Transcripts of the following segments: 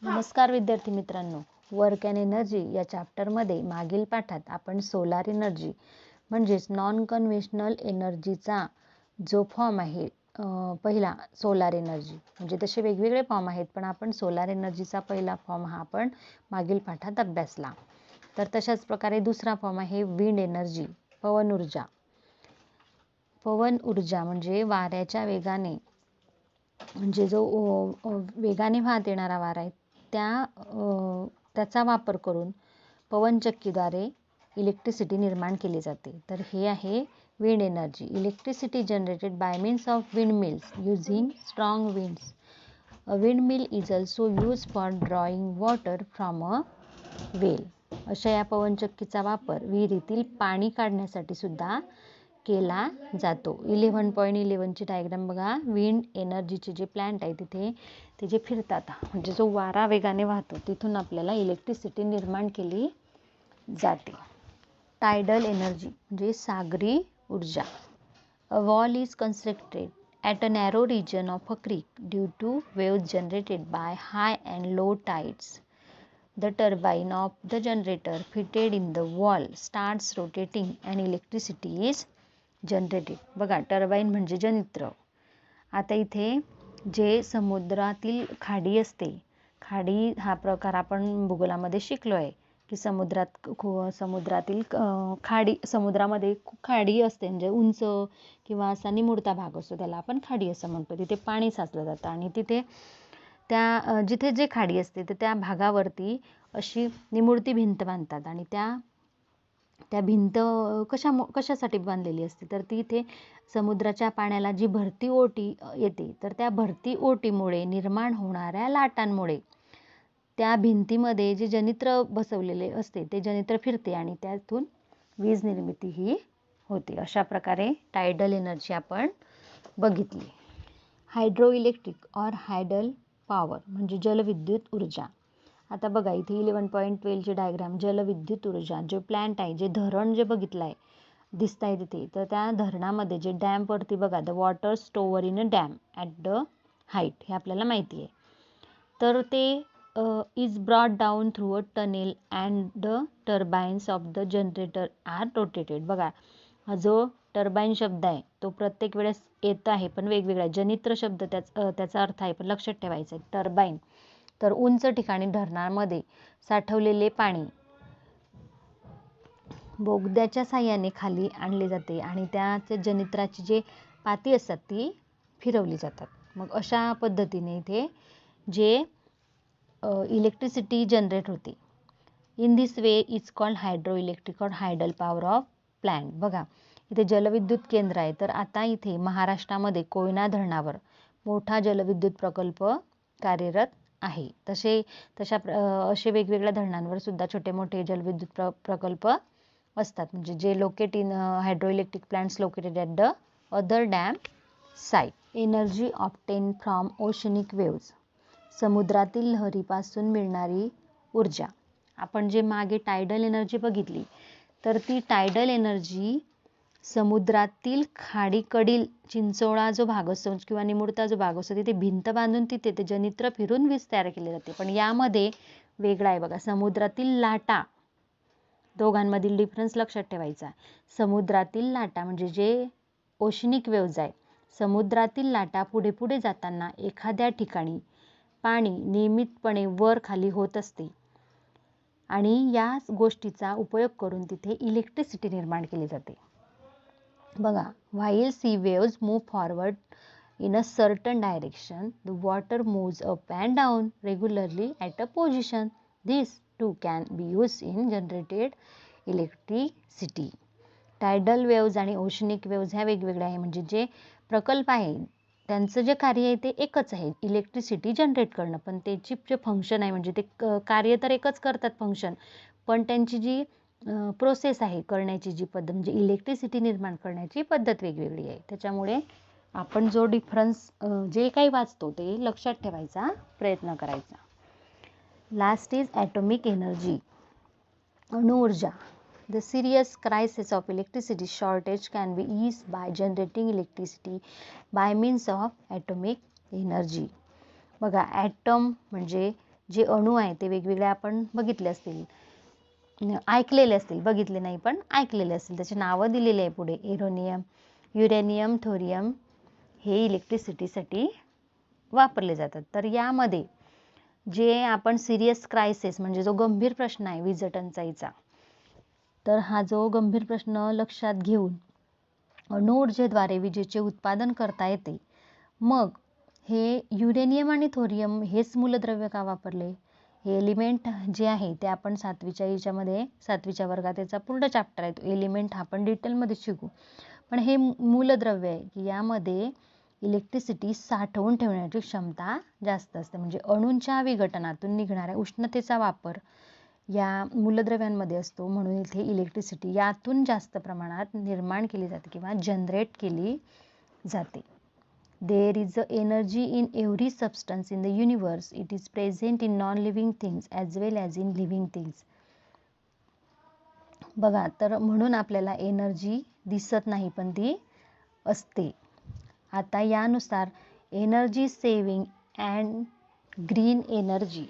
नमस्कार विद्यार्थी मित्रांनो, वर्क अँड एनर्जी या चॅप्टरमध्ये मागील पाठात आपण सोलार एनर्जी म्हणजेच नॉन कन्व्हेन्शनल एनर्जीचा जो फॉर्म आहे पहिला सोलार एनर्जी, म्हणजे तसे वेगवेगळे फॉर्म आहेत, पण आपण सोलार एनर्जीचा पहिला फॉर्म हा आपण मागील पाठात अभ्यासला. तर तशाच प्रकारे दुसरा फॉर्म आहे विंड एनर्जी, पवन ऊर्जा. पवन ऊर्जा म्हणजे वाऱ्याच्या वेगाने, म्हणजे जो वेगाने वाहत येणारा वारा आहे त्याचा वापर करून पवनचक्कीद्वारे इलेक्ट्रिसिटी निर्माण केली जाते. तर हे आहे wind energy. Electricity generated by means of wind mills using strong winds. A wind mill is also use for drawing water from a well. अशा या पवनचक्कीचा वापर विहिरीतील पाणी काढण्यासाठी सुद्धा केला जातो. 11.11 ची डायग्राम बघा. विंड एनर्जीचे जे प्लांट आहे तिथे ते जे फिरतात, म्हणजे जो वारा वेगाने वाहतो तिथून आपल्याला इलेक्ट्रिसिटी निर्माण केली जाते. टायडल एनर्जी म्हणजे सागरी ऊर्जा. A wall is constructed at a narrow region of a creek due to waves generated by high and low tides. The turbine of the generator fitted in the wall starts rotating and electricity is generated. बघा, turbine म्हणजे जनित्र. आता इथे जे समुद्रातील खाडी असते, खाडी हा प्रकार आपण भूगोलामध्ये शिकलो आहे की समुद्रातील खाडी, समुद्रामध्ये खाडी असते, म्हणजे उंच किंवा असा निमुळता भाग असतो, त्याला आपण खाडी असं म्हणतो. तिथे पाणी साचलं जातं आणि तिथे जिथे जे खाडी असते तर त्या भागावरती अशी निमुळती भिंत बांधतात. आणि त्या भिंत कशासाठी बांधलेली असते तर ती इथे समुद्राच्या पाण्याला जी भरती ओटी येते, तर त्या भरती ओटीमुळे निर्माण होणाऱ्या लाटांमुळे त्या भिंतीमध्ये जे जनित्र बसवलेले असते ते जनित्र फिरते आणि त्यातून वीज निर्मिती ही होते. अशा प्रकारे टायडल एनर्जी आपण बघितली. Hydro electric or hydel power म्हणजे जलविद्युत ऊर्जा. आता बघा इथे 11.12 ची डायग्राम. जलविद्युत ऊर्जा जे प्लॅन्ट आहे, जे धरण जे बघितलं आहे दिसत आहे तिथे, तर त्या धरणामध्ये जे डॅमवरती बघा, the water store in a dam at the height, हे आपल्याला माहिती आहे. तर ते is brought down through a tunnel and the turbines of the generator are rotated. बघा, हा जो टर्बाईन शब्द आहे तो प्रत्येक वेळेस येत आहे पण वेगवेगळा. जनित्र शब्द त्याचा अर्थ आहे पण लक्षात ठेवायचं आहे. टर्बाईन तर उंच ठिकाणी धरणामध्ये साठवलेले पाणी बोगद्याच्या साहाय्याने खाली आणले जाते आणि त्याचे जनित्राची जे पाती असतात ती फिरवली जातात. मग अशा पद्धतीने इथे जे इलेक्ट्रिसिटी जनरेट होते. In this way is called hydro electric और हायडल पॉवर ऑफ प्लॅन्ट. बघा इथे जलविद्युत केंद्र आहे, तर आता इथे महाराष्ट्रामध्ये कोयना धरणावर मोठा जलविद्युत प्रकल्प कार्यरत आहे. असे वेगवेगळ्या धरणांवर सुद्धा छोटे मोठे जलविद्युत प्रकल्प असतात, म्हणजे जे locate in hydro electric plants located at the other dam site. Energy obtain from oceanic waves. समुद्रातील लहरीपासून मिळणारी ऊर्जा. आपण जे मागे टायडल एनर्जी बघितली, तर ती टायडल एनर्जी समुद्रातील खाडीकडील चिंचोळा जो भाग असतो किंवा निमुळता जो भाग असतो तिथे भिंत बांधून तिथे ते जनित्र फिरून वीज तयार केली जाते. पण यामध्ये वेगळा आहे बघा, समुद्रातील लाटा, दोघांमधील डिफरन्स लक्षात ठेवायचा. समुद्रातील लाटा म्हणजे जे ओशनिक वेव्ज आहे, समुद्रातील लाटा पुढे पुढे जाताना एखाद्या ठिकाणी पाणी नियमितपणे वर खाली होत असते आणि या गोष्टीचा उपयोग करून तिथे इलेक्ट्रिसिटी निर्माण केली जाते. बघा, while sea waves move forward in a certain direction, the water moves up and down regularly at a position. This too can be used in generated electricity. Tidal waves आणि ओशनिक वेव्ज ह्या वेगवेगळ्या आहे, म्हणजे जे प्रकल्प आहे त्यांचं जे कार्य आहे ते एकच आहे, इलेक्ट्रिसिटी जनरेट करणं. पण त्याची जे फंक्शन आहे, म्हणजे ते कार्य तर एकच करतात फंक्शन, पण त्यांची जी प्रोसेस आहे करण्याची, जी पद्धत म्हणजे इलेक्ट्रिसिटी निर्माण करण्याची पद्धत वेगवेगळी आहे. त्याच्यामुळे आपण जो डिफरन्स जे काही वाचतो ते लक्षात ठेवायचा प्रयत्न करायचा. लास्ट इज ॲटॉमिक एनर्जी, अणुऊर्जा. The serious crisis of electricity shortage can be eased by generating electricity by means of atomic energy. बघा, ॲटम म्हणजे जे अणू आहे ते वेगवेगळे आपण बघितले असतील, ऐकलेले असतील, बघितले नाही पण ऐकलेले असतील. त्याचे नावं दिलेले आहे पुढे. युरेनियम, थोरियम हे इलेक्ट्रिसिटीसाठी वापरले जातात. तर यामध्ये जे आपण सिरियस क्रायसिस म्हणजे जो गंभीर प्रश्न आहे वीज टंचाईचा, तर हा जो गंभीर प्रश्न लक्षात घेऊन अणु ऊर्जेद्वारे विजेचे उत्पादन करता येते. मग हे युरेनियम आणि थोरियम हेच मूलद्रव्य का वापरले? हे एलिमेंट जे आहे ते आपण 7वीच्या वर्गात याचा पूर्ण चॅप्टर आहे, तो एलिमेंट आपण डिटेलमध्ये शिकू. पण हे मूलद्रव्य आहे की यामध्ये इलेक्ट्रिसिटी साठवून ठेवण्याची क्षमता जास्त असते. म्हणजे अणूंच्या विघटनातून निघणाऱ्या उष्णतेचा वापर या मूलद्रव्यांमध्ये असतो, म्हणून इथे इलेक्ट्रिसिटी यातून जास्त प्रमाणात निर्माण केली जाते किंवा जनरेट केली जाते. There is energy in every substance in the universe. It is present in non-living things as well as in living things. बघा, तर म्हणून आपल्याला एनर्जी दिसत नाही पण ती असते. आता यानुसार energy saving and green energy.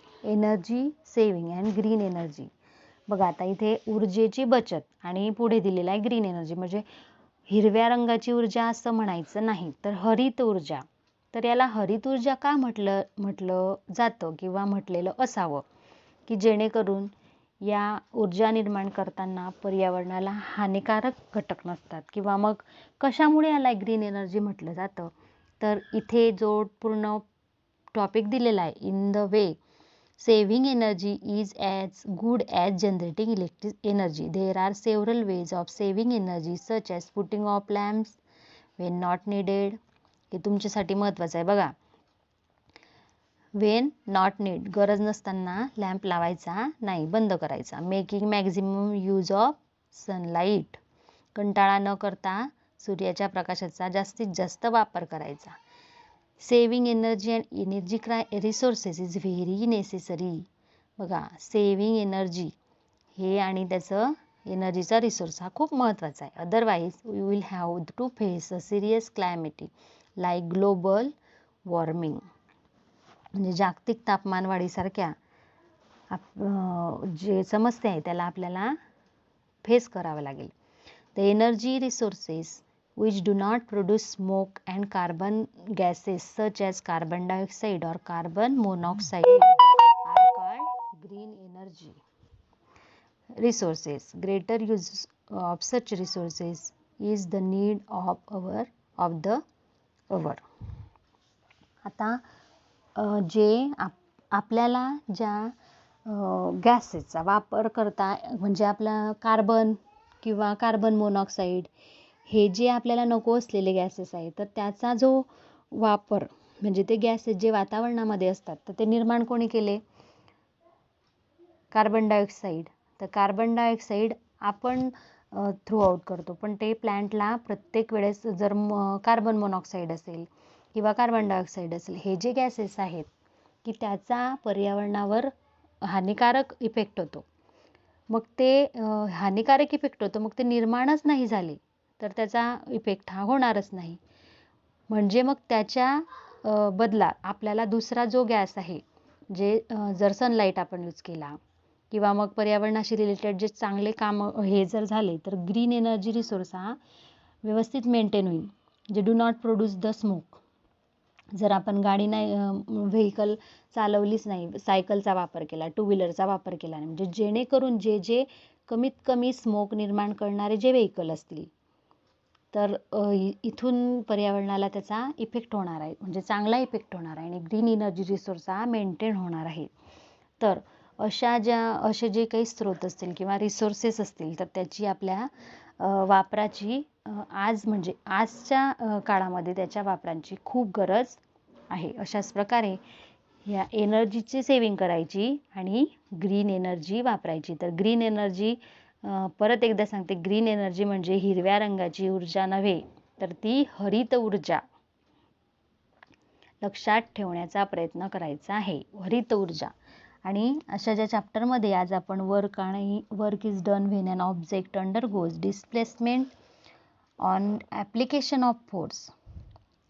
बघा, आता इथे ऊर्जेची बचत आणि पुढे दिलेला आहे ग्रीन एनर्जी. म्हणजे हिरव्या रंगाची ऊर्जा असं म्हणायचं नाही, तर हरित ऊर्जा. तर याला हरित ऊर्जा का म्हटलं जातं किंवा म्हटलेलं असावं की जेणेकरून या ऊर्जा निर्माण करताना पर्यावरणाला हानिकारक घटक नसतात. किंवा मग कशामुळे याला ग्रीन एनर्जी म्हटलं जातं, तर इथे जो पूर्ण टॉपिक दिलेला आहे, in the way saving energy is as good as generating electric energy. There are several ways of saving energy such as putting off lamps when not needed. हे तुमच्यासाठी महत्त्वाचं आहे बघा. when not need, गरज नसताना lamp लावायचा नाही, बंद करायचा. Making maximum use of sunlight, कंटाळा न करता सूर्याच्या प्रकाशाचा जास्तीत जास्त वापर करायचा. Saving energy and energy resources is very necessary. बघा, सेव्हिंग एनर्जी हे आणि त्याचं एनर्जीचा रिसोर्स हा खूप महत्त्वाचा आहे. Otherwise we will have to face a serious climatic like global warming. म्हणजे जागतिक तापमानवाढीसारख्या जे समस्या आहे त्याला आपल्याला फेस करावं लागेल. The energy resources which do not produce smoke and carbon gases such as carbon dioxide or carbon monoxide are called green energy resources. Greater use of such resources is the need of the hour. आता जे आपल्याला ज्या गॅसेसचा वापर करता, म्हणजे आपला carbon किंवा carbon monoxide हे जे आपल्याला नको असलेले गॅसेस आहेत, तर त्याचा जो वापर म्हणजे ते गॅसेस जे वातावरणामध्ये असतात तर ते निर्माण कोणी केले? Carbon dioxide. तर कार्बन डायऑक्साईड आपण थ्रू आउट करतो, पण ते प्लॅन्टला प्रत्येक वेळेस जर कार्बन मोनॉक्साईड असेल किंवा कार्बन डायऑक्साईड असेल, हे जे गॅसेस आहेत की त्याचा पर्यावरणावर हानिकारक इफेक्ट होतो. मग ते हानिकारक इफेक्ट होतो, मग ते निर्माणच नाही झाले तर त्याचा इफेक्ट हा होणारच नाही. म्हणजे मग त्याच्या बदला आपल्याला दुसरा जो गॅस आहे, जे जर सनलाईट आपण यूज केला किंवा मग पर्यावरणाशी रिलेटेड जे चांगले काम हे जर झाले, तर ग्रीन एनर्जी रिसोर्स हा व्यवस्थित मेंटेन होईल. जे do not produce the smoke. जर आपण गाडी नाही, व्हेकल चालवलीच नाही, सायकलचा वापर केला, टू व्हीलरचा वापर केला नाही, म्हणजे जेणेकरून जे कमीत कमी स्मोक निर्माण करणारे जे व्हेकल असतील, तर इथून पर्यावरणाला त्याचा इफेक्ट होणार आहे, म्हणजे चांगला इफेक्ट होणार आहे आणि ग्रीन एनर्जी रिसोर्स हा मेंटेन होणार आहे. तर असे जे काही स्रोत असतील किंवा रिसोर्सेस असतील, तर त्याची आपल्या वापराची आजच्या काळामध्ये त्याच्या वापरांची खूप गरज आहे. अशाच प्रकारे या एनर्जीची सेव्हिंग करायची आणि ग्रीन एनर्जी वापरायची. तर ग्रीन एनर्जी, परत एकदा सांगते, ग्रीन एनर्जी म्हणजे हिरव्या रंगाची ऊर्जा नव्हे, तर ती हरित ऊर्जा. लक्षात ठेवण्याचा प्रयत्न करायचा आहे, हरित ऊर्जा. आणि अशा ज्या चॅप्टरमध्ये आज आपण work is done when an object undergoes displacement on application of force.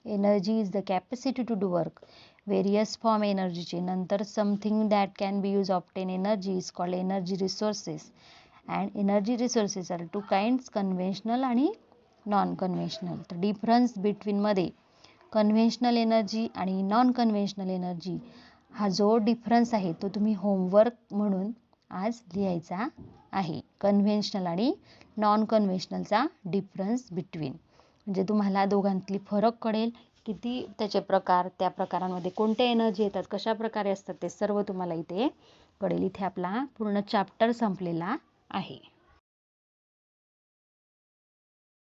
Energy is the capacity to do work various form एनर्जीचे. नंतर something that can be use obtain energy is called energy resources. And energy resources are two kinds, conventional आणि non conventional. तर difference बिटवीनमध्ये conventional energy आणि non conventional energy हा जो difference आहे तो तुम्ही होमवर्क म्हणून आज लिहायचा आहे. कन्व्हेन्शनल आणि नॉन कन्व्हेन्शनलचा डिफरन्स बिटवीन, म्हणजे तुम्हाला दोघांतली फरक कळेल, किती त्याचे प्रकार, त्या प्रकारांमध्ये कोणत्या एनर्जी येतात, कशा प्रकारे असतात, ते सर्व तुम्हाला इथे कळेल. इथे आपला पूर्ण चॅप्टर संपलेला आहे.